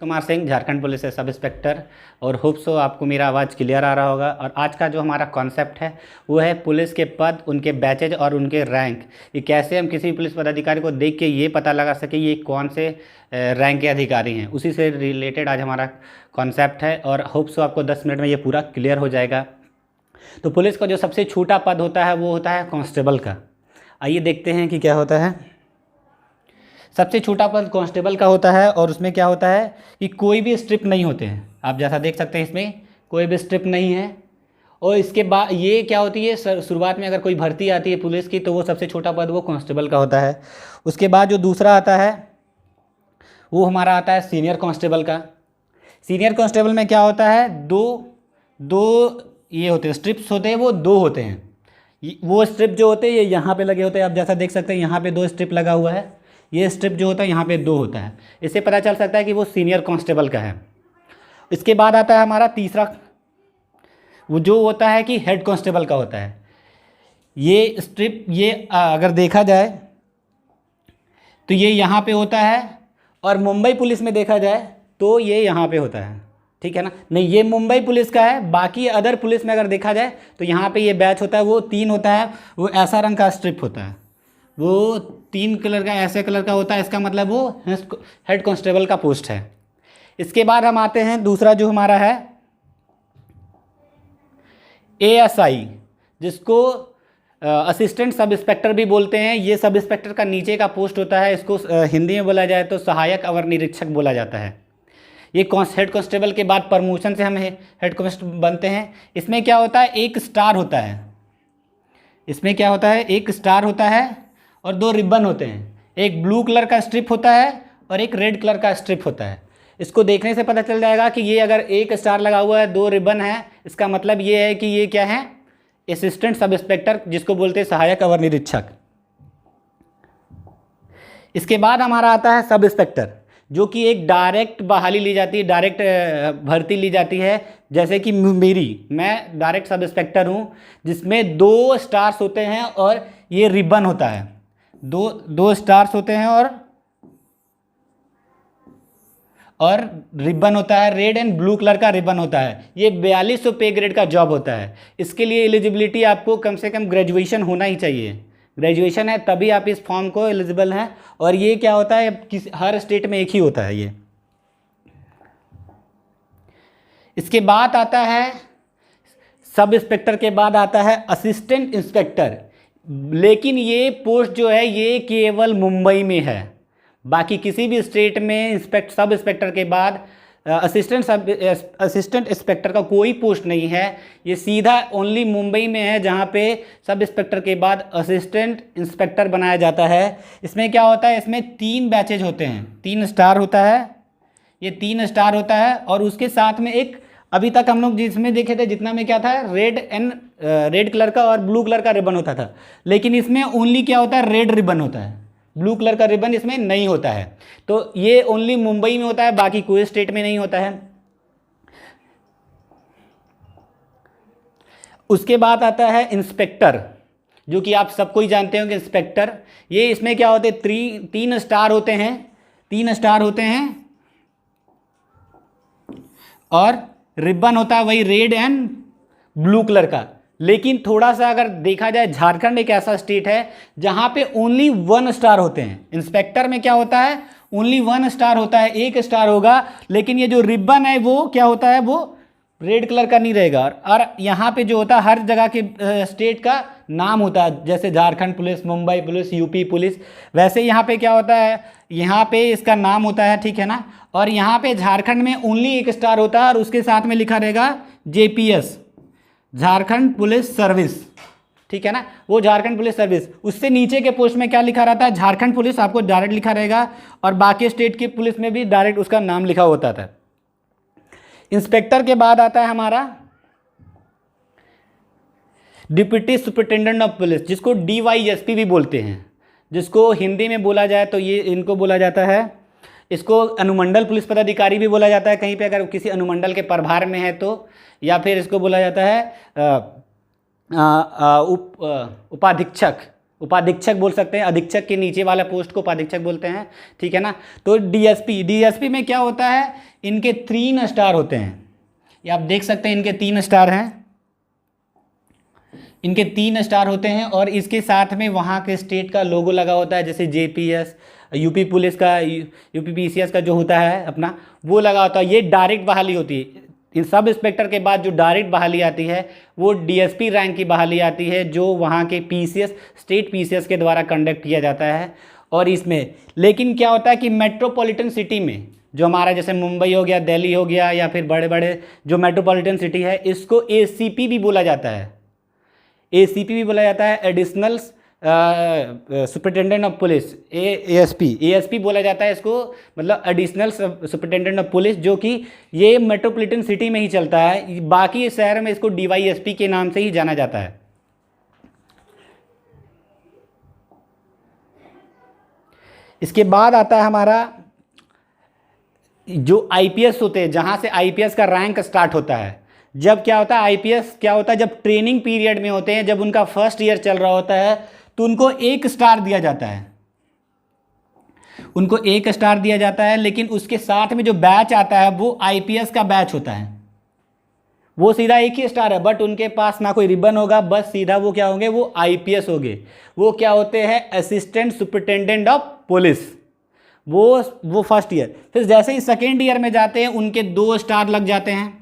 Kumar Singh, Jharkhand police से sub inspector. और hope so आपको मेरा आवाज़ क्लियर आ रहा होगा। और आज का जो हमारा कॉन्सेप्ट है वो है पुलिस के पद, उनके बैचेज और उनके रैंक। ये कैसे हम किसी पुलिस पदाधिकारी को देख के ये पता लगा सके ये कौन से रैंक के अधिकारी हैं, उसी से रिलेटेड आज हमारा कॉन्सेप्ट है। और होप सो आपको 10 मिनट में ये पूरा क्लियर हो जाएगा। तो पुलिस का जो सबसे छोटा पद होता है वो होता है कांस्टेबल का। आइए देखते हैं कि क्या होता है। सबसे छोटा पद कांस्टेबल का होता है और उसमें क्या होता है कि कोई भी स्ट्रिप नहीं होते हैं। आप जैसा देख सकते हैं इसमें कोई भी स्ट्रिप नहीं है। और इसके बाद ये क्या होती है, शुरुआत में अगर कोई भर्ती आती है पुलिस की तो वो सबसे छोटा पद वो कांस्टेबल का होता है। उसके बाद जो दूसरा आता है वो हमारा आता है सीनियर कांस्टेबल का। सीनियर कांस्टेबल में क्या होता है, दो ये होते हैं स्ट्रिप्स होते हैं, वो दो होते हैं। वो स्ट्रिप जो होते हैं ये यहाँ पे लगे होते हैं। आप जैसा देख सकते हैं यहाँ पे 2 स्ट्रिप लगा हुआ है। ये स्ट्रिप जो होता है यहाँ पे 2 होता है। इससे पता चल सकता है कि वो सीनियर कांस्टेबल का है। इसके बाद आता है हमारा तीसरा, वो जो होता है कि हेड कांस्टेबल का होता है। ये स्ट्रिप ये अगर देखा जाए तो ये यहाँ पे होता है और मुंबई पुलिस में देखा जाए तो ये यहाँ पे होता है, ठीक है ना। नहीं, ये मुंबई पुलिस का है। बाकी अदर पुलिस में अगर देखा जाए तो यहाँ पे ये बैच होता है वो 3 होता है। वो ऐसा रंग का स्ट्रिप होता है, वो 3 कलर का ऐसे कलर का होता है। इसका मतलब वो हेड कांस्टेबल का पोस्ट है। इसके बाद हम आते हैं दूसरा जो हमारा है एएसआई, जिसको असिस्टेंट सब इंस्पेक्टर भी बोलते हैं। ये सब इंस्पेक्टर का नीचे का पोस्ट होता है। इसको हिंदी में बोला जाए तो सहायक अवर निरीक्षक बोला जाता है। ये हेड कांस्टेबल के बाद प्रमोशन से हम हेड कांस्टेबल बनते हैं। इसमें क्या होता है, एक स्टार होता है। इसमें क्या होता है, एक स्टार होता है और 2 रिबन होते हैं। एक ब्लू कलर का स्ट्रिप होता है और एक रेड कलर का स्ट्रिप होता है। इसको देखने से पता चल जाएगा कि ये अगर एक स्टार लगा हुआ है, 2 रिबन है, इसका मतलब ये है कि ये क्या है, असिस्टेंट सब इंस्पेक्टर, जिसको बोलते हैं सहायक अवर निरीक्षक। इसके बाद हमारा आता है सब इंस्पेक्टर, जो कि एक डायरेक्ट बहाली ली जाती है, डायरेक्ट भर्ती ली जाती है। जैसे कि मैं डायरेक्ट सब इंस्पेक्टर हूँ, जिसमें 2 स्टार्स होते हैं और ये रिबन होता है। दो स्टार्स होते हैं और रिबन होता है, रेड एंड ब्लू कलर का रिबन होता है। ये 4200 पे ग्रेड का जॉब होता है। इसके लिए एलिजिबिलिटी आपको कम से कम ग्रेजुएशन होना ही चाहिए। ग्रेजुएशन है तभी आप इस फॉर्म को एलिजिबल हैं। और ये क्या होता है, हर स्टेट में एक ही होता है ये। इसके बाद आता है सब इंस्पेक्टर के बाद आता है असिस्टेंट इंस्पेक्टर। लेकिन ये पोस्ट जो है ये केवल मुंबई में है। बाकी किसी भी स्टेट में सब इंस्पेक्टर के बाद असिस्टेंट इंस्पेक्टर का कोई पोस्ट नहीं है। ये सीधा ओनली मुंबई में है, जहाँ पे सब इंस्पेक्टर के बाद असिस्टेंट इंस्पेक्टर बनाया जाता है। इसमें क्या होता है, इसमें 3 बैचेज होते हैं। 3 स्टार होता है, ये 3 स्टार होता है। और उसके साथ में एक, अभी तक हम लोग जिसमें देखे थे जितना में क्या था, रेड कलर का और ब्लू कलर का रिबन होता था। लेकिन इसमें ओनली क्या होता है, रेड रिबन होता है, ब्लू कलर का रिबन इसमें नहीं होता है। तो ये ओनली मुंबई में होता है, बाकी कोई स्टेट में नहीं होता है। उसके बाद आता है इंस्पेक्टर, जो कि आप सबको ही जानते हो कि इंस्पेक्टर, ये इसमें क्या होते हैं, 3 स्टार होते हैं। 3 स्टार होते हैं और रिबन होता है वही रेड एंड ब्लू कलर का। लेकिन थोड़ा सा अगर देखा जाए, झारखंड एक ऐसा स्टेट है जहां पे ओनली 1 स्टार होते हैं। इंस्पेक्टर में क्या होता है, ओनली 1 स्टार होता है, 1 स्टार होगा। लेकिन ये जो रिबन है वो क्या होता है, वो रेड कलर का नहीं रहेगा। और यहाँ पे जो होता है हर जगह के स्टेट का नाम होता है, जैसे Jharkhand police, Mumbai police, UP police. वैसे यहाँ पे क्या होता है, यहाँ पे इसका नाम होता है, ठीक है ना। और यहाँ पे झारखंड में ओनली 1 स्टार होता है और उसके साथ में लिखा रहेगा JPS, झारखंड पुलिस सर्विस, ठीक है ना। वो झारखंड पुलिस सर्विस, उससे नीचे के पोस्ट में क्या लिखा रहता है, झारखंड पुलिस, आपको डायरेक्ट लिखा रहेगा। और बाकी स्टेट की पुलिस में भी डायरेक्ट उसका नाम लिखा होता था। इंस्पेक्टर के बाद आता है हमारा डिप्टी सुपरिटेंडेंट ऑफ पुलिस, जिसको DYSP भी बोलते हैं। जिसको हिंदी में बोला जाए तो ये इनको बोला जाता है, इसको अनुमंडल पुलिस पदाधिकारी भी बोला जाता है कहीं पे, अगर किसी अनुमंडल के प्रभार में है तो। या फिर इसको बोला जाता है उपाधीक्षक बोल सकते हैं। अधीक्षक के नीचे वाला पोस्ट को उपाधीक्षक बोलते हैं, ठीक है ना। तो डीएसपी में क्या होता है इनके 3 स्टार होते हैं। ये आप देख सकते हैं, इनके 3 स्टार हैं, इनके 3 स्टार होते हैं और इसके साथ में वहाँ के स्टेट का लोगो लगा होता है, जैसे JPS, यूपी पुलिस का, यूपी PCS का जो होता है अपना, वो लगा होता है। ये डायरेक्ट बहाली होती है। इन सब इंस्पेक्टर के बाद जो डायरेक्ट बहाली आती है वो DSP रैंक की बहाली आती है, जो वहाँ के PCS, स्टेट PCS के द्वारा कंडक्ट किया जाता है। और इसमें लेकिन क्या होता है कि मेट्रोपॉलिटन सिटी में, जो हमारा जैसे मुंबई हो गया, दिल्ली हो गया, या फिर बड़े बड़े जो मेट्रोपॉलिटन सिटी है, इसको ACP भी बोला जाता है। ACP भी बोला जाता है, additional superintendent of police, ASP बोला जाता है इसको, मतलब एडिशनल सुपरिटेंडेंट ऑफ पुलिस, जो कि ये मेट्रोपॉलिटन सिटी में ही चलता है। बाकी शहर में इसको DYSP के नाम से ही जाना जाता है। इसके बाद आता है हमारा जो IPS होते हैं, जहाँ से IPS का रैंक स्टार्ट होता है। जब क्या होता है, IPS क्या होता है, जब ट्रेनिंग पीरियड में होते हैं, जब उनका फर्स्ट ईयर चल रहा होता है, तो उनको 1 स्टार दिया जाता है, उनको 1 स्टार दिया जाता है। लेकिन उसके साथ में जो बैच आता है वो IPS का बैच होता है, वो सीधा 1 ही स्टार है, बट उनके पास ना कोई रिबन होगा, बस सीधा वो क्या होंगे, वो IPS होंगे। वो क्या होते हैं, असिस्टेंट सुपरिटेंडेंट ऑफ पुलिस, वो फर्स्ट ईयर। फिर जैसे ही सेकेंड ईयर में जाते हैं, उनके 2 स्टार लग जाते हैं,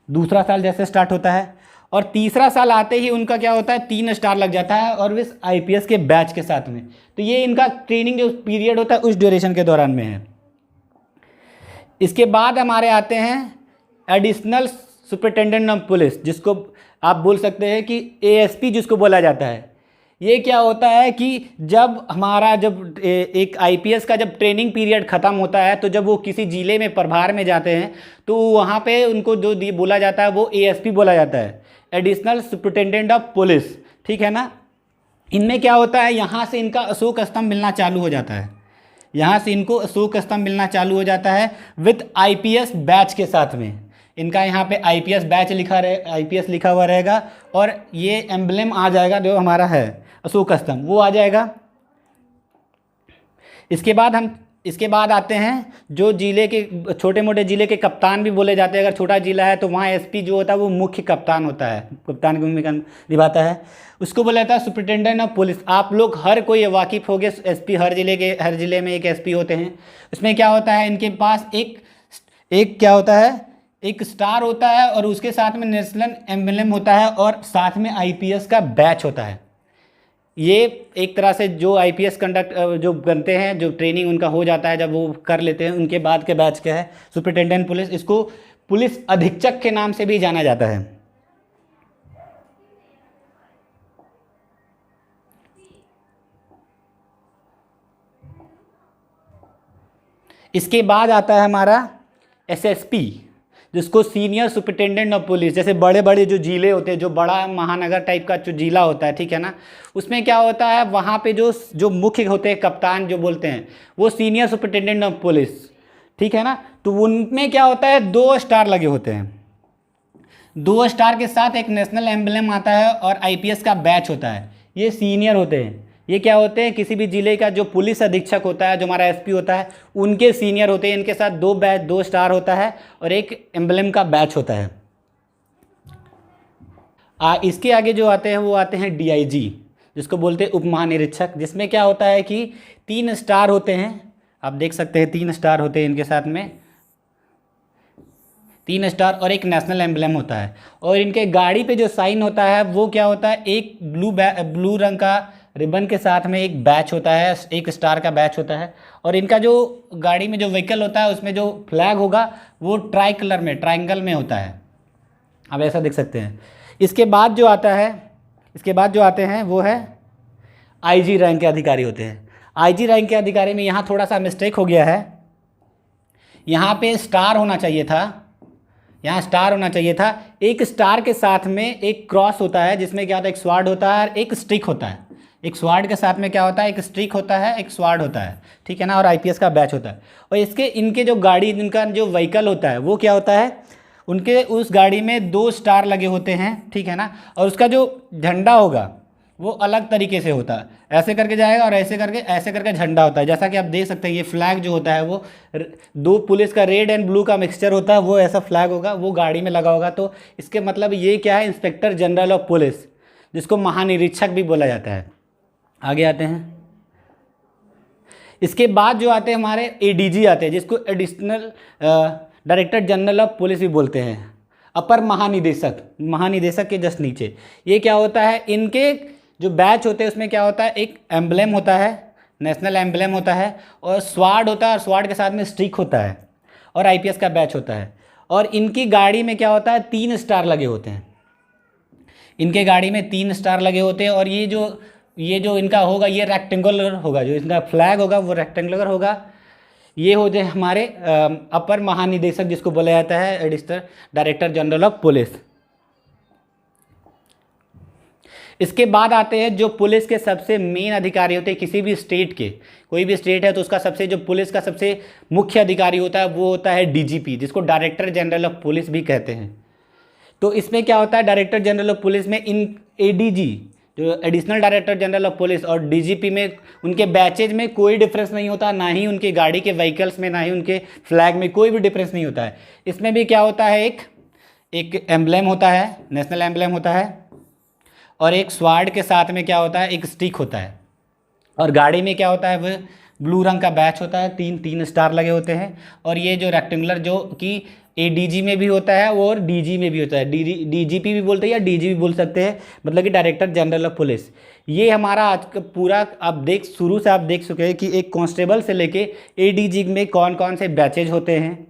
दूसरा साल जैसे स्टार्ट होता है। और तीसरा साल आते ही उनका क्या होता है, 3 स्टार लग जाता है, और इस IPS के बैच के साथ में। तो ये इनका ट्रेनिंग जो पीरियड होता है उस ड्यूरेशन के दौरान में है। इसके बाद हमारे आते हैं एडिशनल सुपरिटेंडेंट ऑफ पुलिस, जिसको आप बोल सकते हैं कि ASP जिसको बोला जाता है। ये क्या होता है कि जब एक IPS का जब ट्रेनिंग पीरियड ख़त्म होता है, तो जब वो किसी ज़िले में प्रभार में जाते हैं, तो वहाँ पे उनको जो बोला जाता है वो ASP बोला जाता है, एडिशनल सुपरिटेंडेंट ऑफ पुलिस, ठीक है ना। इनमें क्या होता है, यहाँ से इनका अशोक स्तंभ मिलना चालू हो जाता है, यहाँ से इनको अशोक स्तंभ मिलना चालू हो जाता है विथ IPS बैच के साथ में। इनका यहाँ पे IPS बैच IPS लिखा हुआ रहेगा, और ये एम्बलम आ जाएगा जो हमारा है अशोक स्तंभ, वो आ जाएगा। इसके बाद आते हैं जो जिले के छोटे मोटे जिले के कप्तान भी बोले जाते हैं। अगर छोटा जिला है तो वहाँ SP जो होता है वो मुख्य कप्तान होता है, कप्तान की भूमिका निभाता है, उसको बोला जाता है सुपरिटेंडेंट ऑफ पुलिस। आप लोग हर कोई वाकिफ़ हो गए, SP हर जिले में एक SP होते हैं। उसमें क्या होता है, इनके पास एक क्या होता है, एक स्टार होता है, और उसके साथ में नेशनल एम्बलम होता है, और साथ में IPS का बैच होता है। ये एक तरह से जो IPS जो बनते हैं, जो ट्रेनिंग उनका हो जाता है, जब वो कर लेते हैं, उनके बाद के बैच क्या है सुपरिटेंडेंट पुलिस। इसको पुलिस अधीक्षक के नाम से भी जाना जाता है। इसके बाद आता है हमारा SSP, जिसको सीनियर सुपरिटेंडेंट ऑफ पुलिस। जैसे बड़े बड़े जो जिले होते हैं, जो बड़ा महानगर टाइप का जो जिला होता है, ठीक है ना, उसमें क्या होता है, वहाँ पे जो मुख्य होते हैं कप्तान जो बोलते हैं, वो सीनियर सुपरिटेंडेंट ऑफ पुलिस, ठीक है ना। तो उनमें क्या होता है, 2 स्टार लगे होते हैं, 2 स्टार के साथ एक नेशनल एम्बलम आता है, और IPS का बैच होता है। ये सीनियर होते हैं। ये क्या होते हैं, किसी भी जिले का जो पुलिस अधीक्षक होता है, जो हमारा SP होता है, उनके सीनियर होते हैं। इनके साथ 2 स्टार होता है, और एक एम्बलम का बैच होता है। इसके आगे जो आते हैं वो आते हैं DIG, जिसको बोलते हैं उप महानिरीक्षक, जिसमें क्या होता है कि 3 स्टार होते हैं। आप देख सकते हैं 3 स्टार होते हैं इनके साथ में, 3 स्टार और एक नेशनल एम्बलम होता है। और इनके गाड़ी पे जो साइन होता है वो क्या होता है, एक ब्लू रंग का रिबन के साथ में एक बैच होता है, 1 स्टार का बैच होता है। और इनका जो गाड़ी में जो व्हीकल होता है, उसमें जो फ्लैग होगा वो ट्रायंगल में होता है, आप ऐसा देख सकते हैं। इसके बाद जो आते हैं वो है IG रैंक के अधिकारी होते हैं। IG रैंक के अधिकारी में यहाँ थोड़ा सा मिस्टेक हो गया है, यहाँ पे स्टार होना चाहिए था, यहाँ स्टार होना चाहिए था। एक स्टार के साथ में एक क्रॉस होता है, जिसमें क्या होता है, एक स्वार्ड होता है और एक स्टिक होता है। एक स्वार्ड के साथ में क्या होता है, एक स्टिक होता है, एक स्वार्ड होता है, ठीक है ना, और IPS का बैच होता है। और इनके जो गाड़ी, इनका जो व्हीकल होता है वो क्या होता है, उनके उस गाड़ी में 2 स्टार लगे होते हैं, ठीक है ना। और उसका जो झंडा होगा वो अलग तरीके से होता है, ऐसे करके जाएगा और ऐसे करके झंडा होता है। जैसा कि आप देख सकते हैं ये फ्लैग जो होता है वो दो पुलिस का रेड एंड ब्लू का मिक्सचर होता है, वो ऐसा फ्लैग होगा, वो गाड़ी में लगा होगा। तो इसके मतलब ये क्या है, इंस्पेक्टर जनरल ऑफ पुलिस, जिसको महानिरीक्षक भी बोला जाता है। आगे आते हैं। इसके बाद जो आते हैं हमारे एडीजी आते हैं, जिसको additional director general of police भी बोलते हैं, अपर महानिदेशक, महानिदेशक के जस्ट नीचे। ये क्या होता है, इनके जो बैच होते हैं उसमें क्या होता है, एक एम्बलेम होता है, नेशनल एम्बलेम होता है, और स्वाड होता है, और स्वाड के साथ में स्टिक होता है, और आईपीएस का बैच होता है। और इनकी गाड़ी में क्या होता है, 3 स्टार लगे होते हैं। इनके गाड़ी में 3 स्टार लगे होते हैं। और ये जो इनका होगा ये रेक्टेंगुलर होगा, जो इनका फ्लैग होगा वो रेक्टेंगुलर होगा। ये हो जाए हमारे अपर महानिदेशक, जिसको बोला जाता है additional director general of police. इसके बाद आते हैं जो पुलिस के सबसे मेन अधिकारी होते हैं किसी भी स्टेट के, कोई भी स्टेट है तो उसका सबसे जो पुलिस का सबसे मुख्य अधिकारी होता है वो होता है डीजीपी, जिसको डायरेक्टर जनरल ऑफ पुलिस भी कहते हैं। तो इसमें क्या होता है, डायरेक्टर जनरल ऑफ पुलिस में इन एडीजी जो additional director general of police और डीजीपी में उनके बैचेज में कोई डिफरेंस नहीं होता, ना ही उनकी गाड़ी के व्हीकल्स में, ना ही उनके फ्लैग में कोई भी डिफरेंस नहीं होता है। इसमें भी क्या होता है, एक एम्बलेम होता है, नेशनल एम्बलेम होता है, और एक स्वाड के साथ में क्या होता है, एक स्टिक होता है। और गाड़ी में क्या होता है, वो ब्लू रंग का बैच होता है, 3 स्टार लगे होते हैं। और ये जो रेक्टेंगुलर जो कि एडीजी में भी होता है और डीजी में भी होता है, डीजीपी भी बोलते हैं या डीजी भी बोल सकते हैं, मतलब कि डायरेक्टर जनरल ऑफ पुलिस। ये हमारा आज का पूरा आप शुरू से आप देख चुके हैं कि एक कांस्टेबल से लेके एडीजी में कौन कौन से बैचेज होते हैं,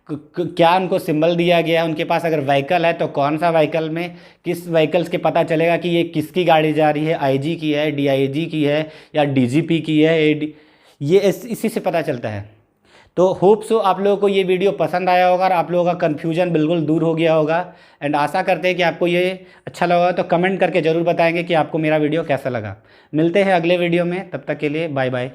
क्या उनको सिंबल दिया गया है, उनके पास अगर व्हीकल है तो कौन सा व्हीकल में, किस व्हीकल्स के पता चलेगा कि ये किसकी गाड़ी जा रही है, आईजी की है, डीआईजी की है या डीजीपी की है, ये इसी से पता चलता है। तो होप सो आप लोगों को ये वीडियो पसंद आया होगा और आप लोगों का कन्फ्यूजन बिल्कुल दूर हो गया होगा। एंड आशा करते हैं कि आपको ये अच्छा लगा, तो कमेंट करके ज़रूर बताएंगे कि आपको मेरा वीडियो कैसा लगा। मिलते हैं अगले वीडियो में, तब तक के लिए बाय बाय।